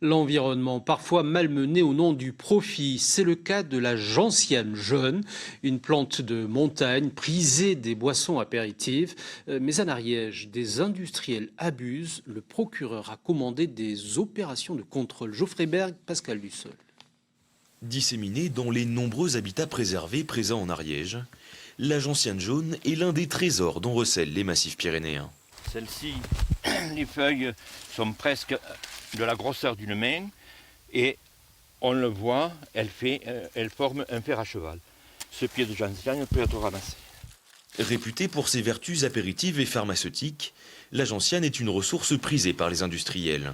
L'environnement parfois malmené au nom du profit. C'est le cas de la gentiane jaune, une plante de montagne prisée des boissons apéritives. Mais en Ariège, des industriels abusent. Le procureur a commandé des opérations de contrôle. Geoffrey Berg, Pascal Dussol. Disséminée dans les nombreux habitats préservés présents en Ariège, la gentiane jaune est l'un des trésors dont recèlent les massifs pyrénéens. Celle-ci, les feuilles sont presque de la grosseur d'une main et on le voit, elle forme un fer à cheval. Ce pied de gentiane peut être ramassé. Réputée pour ses vertus apéritives et pharmaceutiques, la gentiane est une ressource prisée par les industriels.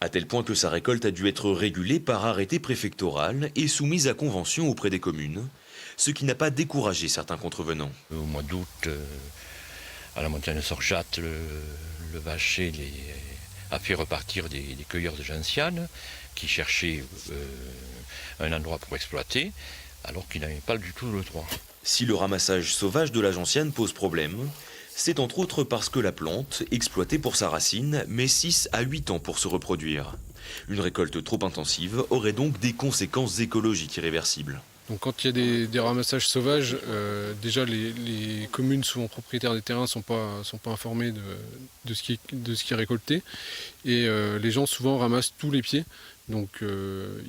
À tel point que sa récolte a dû être régulée par arrêté préfectoral et soumise à convention auprès des communes, ce qui n'a pas découragé certains contrevenants. Au mois d'août, à la montagne Sorchat, le vacher a fait repartir des cueilleurs de gentiane qui cherchaient un endroit pour exploiter, alors qu'ils n'avaient pas du tout le droit. Si le ramassage sauvage de la gentiane pose problème, c'est entre autres parce que la plante, exploitée pour sa racine, met 6 à 8 ans pour se reproduire. Une récolte trop intensive aurait donc des conséquences écologiques irréversibles. Donc quand il y a des ramassages sauvages, déjà les communes souvent propriétaires des terrains ne sont pas informées de ce qui est récolté. Et les gens souvent ramassent tous les pieds. Donc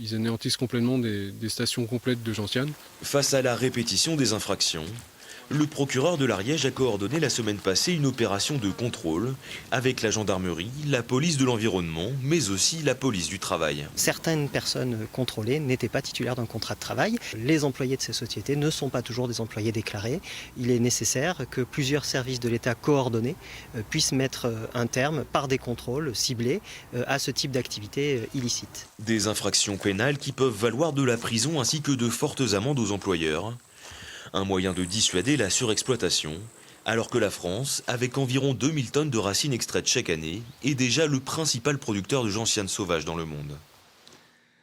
ils anéantissent complètement des stations complètes de gentiane. Face à la répétition des infractions, le procureur de l'Ariège a coordonné la semaine passée une opération de contrôle avec la gendarmerie, la police de l'environnement, mais aussi la police du travail. Certaines personnes contrôlées n'étaient pas titulaires d'un contrat de travail. Les employés de ces sociétés ne sont pas toujours des employés déclarés. Il est nécessaire que plusieurs services de l'État coordonnés puissent mettre un terme par des contrôles ciblés à ce type d'activité illicite. Des infractions pénales qui peuvent valoir de la prison ainsi que de fortes amendes aux employeurs. Un moyen de dissuader la surexploitation, alors que la France, avec environ 2000 tonnes de racines extraites chaque année, est déjà le principal producteur de gentiane sauvage dans le monde.